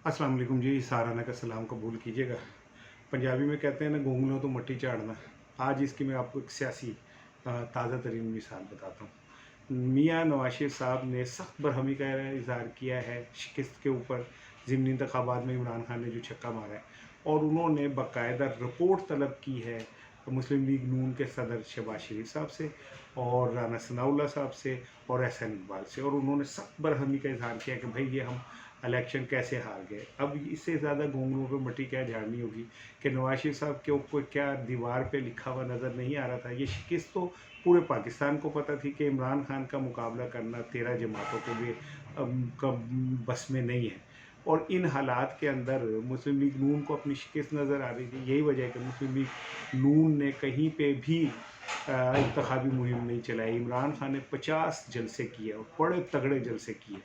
अस्सलाम वालेकुम जी, साराना का सलाम कबूल कीजिएगा। पंजाबी में कहते हैं ना, गोंगलों तो मट्टी चाड़ना। आज इसकी मैं आपको एक सियासी ताज़ा तरीन मिसाल बताता हूँ। मियाँ नवाज शरीफ साहब ने सख्त बरहमी का इज़हार किया है शिकस्त के ऊपर। ज़िमनी इंतखाबात में इमरान खान ने जो छक्का मारा है, और उन्होंने बाकायदा रिपोर्ट तलब की है मुस्लिम लीग नून के सदर शहबाज शरीफ साहब से और राना सनाउल्लाह साहब से और एहसान इकबाल से, और उन्होंने सख्त बरहमी का इज़हार किया कि भाई ये हम इलेक्शन कैसे हार गए। अब इससे ज़्यादा गोंगलों पे मट्टी क्या झाड़नी होगी कि नवाज शरीफ साहब के ऊपर क्या दीवार पे लिखा हुआ नज़र नहीं आ रहा था। ये शिकस्त तो पूरे पाकिस्तान को पता थी कि इमरान खान का मुकाबला करना 13 जमातों को भी बस में नहीं है। और इन हालात के अंदर मुस्लिम लीग नून को अपनी शिकस्त नज़र आ रही थी। यही वजह है कि मुस्लिम लीग नून ने कहीं पे भी इंतखाबी मुहिम नहीं चलाई। इमरान खान ने 50 जलसे किए और बड़े तगड़े जलसे किए,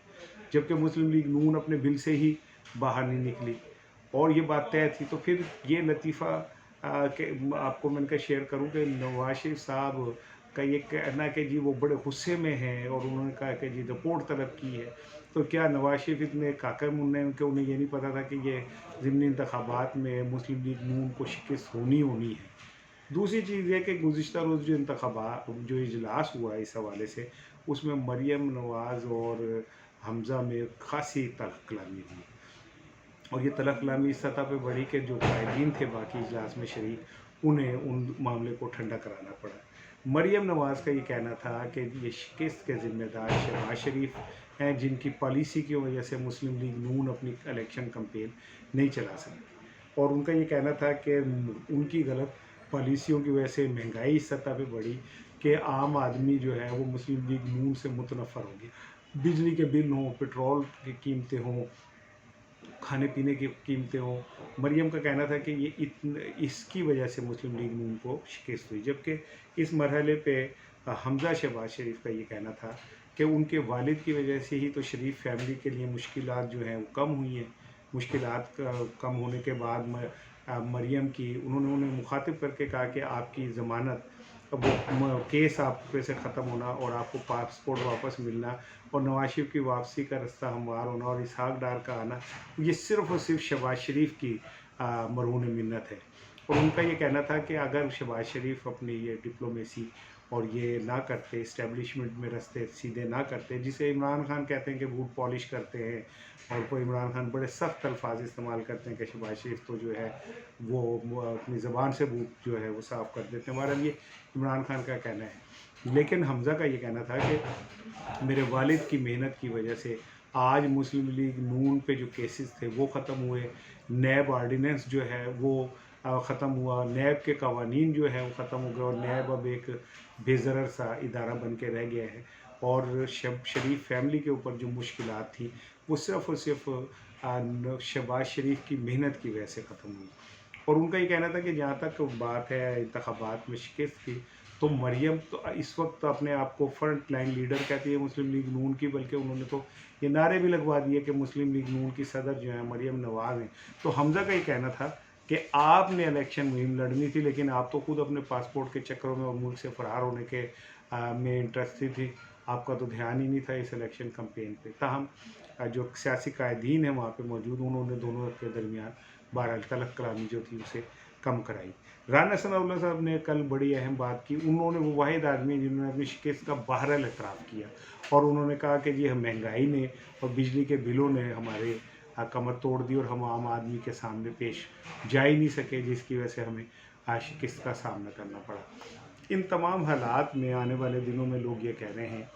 जबकि मुस्लिम लीग नून अपने बिल से ही बाहर नहीं निकली। और ये बात तय थी। तो फिर ये लतीफ़ा के आपको मैंने कहा शेयर करूं कि नवाज शरीफ साहब का ये कहना कि जी वो बड़े गुस्से में हैं और उन्होंने कहा कि जी रिपोर्ट तलब की है। तो क्या नवाज शरीफ इतने काकर मुन्ने हैं कि उन्हें ये नहीं पता था कि ये ज़िमनी इंतखाबात में मुस्लिम लीग नून को शिकस्त होनी है। दूसरी चीज़ है कि गुज़िश्ता रोज़ जो इजलास हुआ इस हवाले से, उसमें मरियम नवाज़ और हमज़ा में ख़ासी तल्ख़ कलामी हुई, और ये तल्ख़ कलामी इस सतह पे बढ़ी कि जो कायदीन थे बाकी इजलास में शरीक, उन्हें उन मामले को ठंडा कराना पड़ा। मरियम नवाज़ का ये कहना था कि ये शिकस्त के ज़िम्मेदार शहबाज शरीफ हैं, जिनकी पॉलिसी की वजह से मुस्लिम लीग नून अपनी इलेक्शन कैंपेन नहीं चला सकी। और उनका ये कहना था कि उनकी गलत पॉलिसियों की वजह से महंगाई इस सतह पे बढ़ी कि आम आदमी जो है वो मुस्लिम लीग नून से मुतनफ़र हो गया। बिजली के बिल हों, पेट्रोल की कीमतें हों, खाने पीने की कीमतें हों। मरियम का कहना था कि ये इसकी वजह से मुस्लिम लीग नून को शिकस्त हुई। जबकि इस मरहले पे हमज़ा शहबाज शरीफ का ये कहना था कि उनके वालिद की वजह से ही तो शरीफ फैमिली के लिए मुश्किलात जो हैं वो कम हुई हैं। मुश्किलात कम होने के बाद मरियम की उन्होंने उन्हें मुखातिब करके कहा कि आपकी ज़मानत वो केस आप पे से ख़त्म होना और आपको पासपोर्ट वापस मिलना और नवाज शरीफ की वापसी का रास्ता हमवार होना और इसहाक डार का आना, ये सिर्फ़ और सिर्फ शहबाज शरीफ की मरहून मिन्नत है। और उनका ये कहना था कि अगर शहबाज शरीफ अपनी ये डिप्लोमेसी और ये ना करते, इस्टेब्लिशमेंट में रास्ते सीधे ना करते, जिसे इमरान खान कहते हैं कि बूट पॉलिश करते हैं, और कोई इमरान खान बड़े सख्त अल्फाज इस्तेमाल करते हैं कि शहबाज शरीफ तो जो है वो अपनी ज़बान से बूट जो है वो साफ़ कर देते हैं। हमारा ये इमरान खान का कहना है। लेकिन हमज़ा का ये कहना था कि मेरे वालिद की मेहनत की वजह से आज मुस्लिम लीग नून पे जो केसेस थे वो ख़त्म हुए। नैब आर्डिनेंस जो है वो ख़त्म हुआ। नैब के कवानीन जो है वो ख़त्म हो गए और नैब अब एक बेज़रर सा इदारा बन के रह गया है। और शरीफ फैमिली के ऊपर जो मुश्किलात थी वो सिर्फ़ और सिर्फ शहबाज शरीफ की मेहनत की वजह से ख़त्म हुई। और उनका ये कहना था कि जहाँ तक बात है इंतखाबात में शिकस्त की, तो मरियम तो इस वक्त अपने आप को फ्रंट लाइन लीडर कहती है मुस्लिम लीग नून की, बल्कि उन्होंने तो ये नारे भी लगवा दिए कि मुस्लिम लीग नून की सदर जो है मरियम नवाज़ हैं। तो हमज़ा का ये कहना था कि आपने इलेक्शन मुहिम लड़नी थी, लेकिन आप तो खुद अपने पासपोर्ट के चक्करों में और मुल्क से फ़रार होने के में इंटरेस्टेड थी। आपका तो ध्यान ही नहीं था इस इलेक्शन कैंपेन पे। ताहम जो सियासी कायदीन हैं वहाँ पे मौजूद, उन्होंने दोनों के दरमियान बहरहाल तल्ख़ कलामी जो थी उसे कम कराई। राना सनाउल्लाह साहब ने कल बड़ी अहम बात की। उन्होंने वो वाहिद आदमी हैं जिन्होंने अपनी शिकस्त का बहरहाल एतराफ़ किया, और उन्होंने कहा कि जी महंगाई ने और बिजली के बिलों ने हमारे कमर तोड़ दी और हम आम आदमी के सामने पेश जा ही नहीं सके, जिसकी वजह से हमें शिकस्त का सामना करना पड़ा। इन तमाम हालात में आने वाले दिनों में लोग ये कह रहे हैं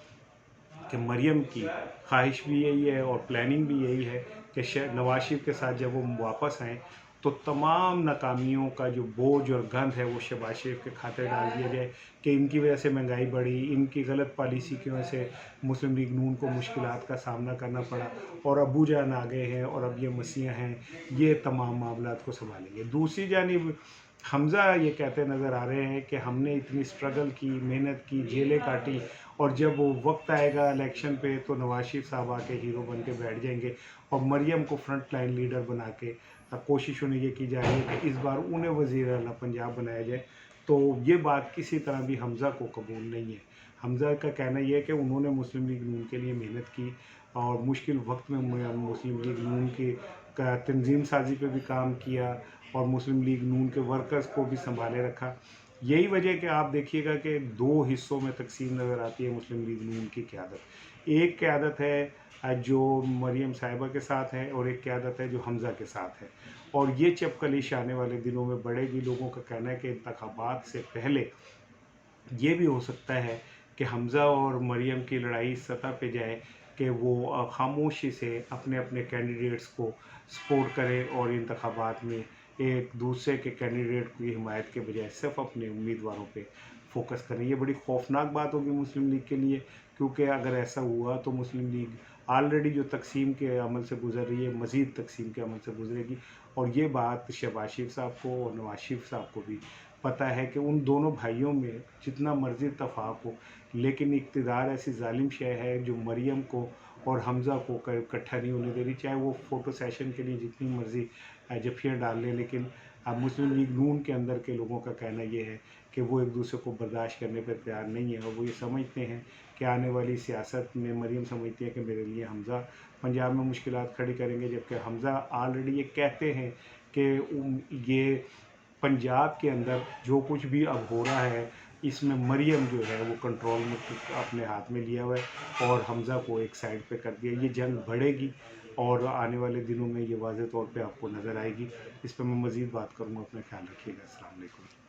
कि मरियम की ख्वाहिश भी यही है और प्लानिंग भी यही है कि नवाज शरीफ के साथ जब वो वापस आएँ तो तमाम नाकामियों का जो बोझ और गंध है वो शहबाज शरीफ के खाते डाल दिया जाए कि इनकी वजह से महंगाई बढ़ी, इनकी गलत पॉलिसी की वजह से मुस्लिम लीग नून को मुश्किलात का सामना करना पड़ा, और अबू जान आ गए हैं और अब ये मसीहा हैं, ये तमाम मामलात को संभालेंगे। दूसरी जानिब हमज़ा ये कहते नज़र आ रहे हैं कि हमने इतनी स्ट्रगल की, मेहनत की, जेलें काटी, और जब वो वक्त आएगा इलेक्शन पे तो नवाज शरीफ साहब आके हीरो बन के बैठ जाएंगे, और मरियम को फ्रंट लाइन लीडर बना के कोशिश उन्हें ये की जा रही है कि इस बार उन्हें वज़ीर आला पंजाब बनाया जाए। तो ये बात किसी तरह भी हमज़ा को कबूल नहीं है। हमज़ा का कहना यह है कि उन्होंने मुस्लिम लीग नून के लिए मेहनत की और मुश्किल वक्त में मुस्लिम लीग नून की तंजीम साजी पे भी काम किया और मुस्लिम लीग नून के वर्कर्स को भी संभाले रखा। यही वजह कि आप देखिएगा कि दो हिस्सों में तकसीम नज़र आती है मुस्लिम लीग नून की क़यादत। एक क़यादत है जो मरियम साहिबा के साथ है और एक क़यादत है जो हमज़ा के साथ है, और ये चपकलिश आने वाले दिनों में बढ़ेगी। लोगों का कहना है कि इंतखाबात से पहले ये भी हो सकता है कि हमज़ा और मरियम की लड़ाई इस सतह पे जाए कि वो खामोशी से अपने अपने कैंडिडेट्स को सपोर्ट करें और इंतखाबात में एक दूसरे के कैंडिडेट की हिमायत के बजाय सिर्फ अपने उम्मीदवारों पे फोकस करें। ये बड़ी खौफनाक बात होगी मुस्लिम लीग के लिए, क्योंकि अगर ऐसा हुआ तो मुस्लिम लीग ऑलरेडी जो तकसीम के अमल से गुजर रही है मज़ीद तकसीम के अमल से गुजरेगी। और ये बात शहबाज शरीफ साहब को और नवाज शरीफ साहब को भी पता है कि उन दोनों भाइयों में जितना मर्जी इत्तफाक हो, लेकिन इक़्तिदार ऐसी जालिम शय है जो मरियम को और हमज़ा को इकट्ठा नहीं होने दे रही। चाहे वो फ़ोटो सेशन के लिए जितनी मर्ज़ी जफियाँ डाल लें, लेकिन अब मुस्लिम लीग नून के अंदर के लोगों का कहना ये है कि वो एक दूसरे को बर्दाश्त करने पर तैयार नहीं है। और वो ये समझते हैं कि आने वाली सियासत में मरियम समझती है कि मेरे लिए हमज़ा पंजाब में मुश्किलात खड़ी करेंगे, जबकि हमज़ा ऑलरेडी ये कहते हैं कि ये पंजाब के अंदर जो कुछ भी अब हो रहा है इसमें मरियम जो है वो कंट्रोल में अपने हाथ में लिया हुआ है और हमज़ा को एक साइड पे कर दिया। ये जंग बढ़ेगी और आने वाले दिनों में ये वाज़ेह तौर पे आपको नज़र आएगी। इस पर मैं मज़ीद बात करूँगा। अपना ख्याल रखिएगा। अस्सलाम वालेकुम।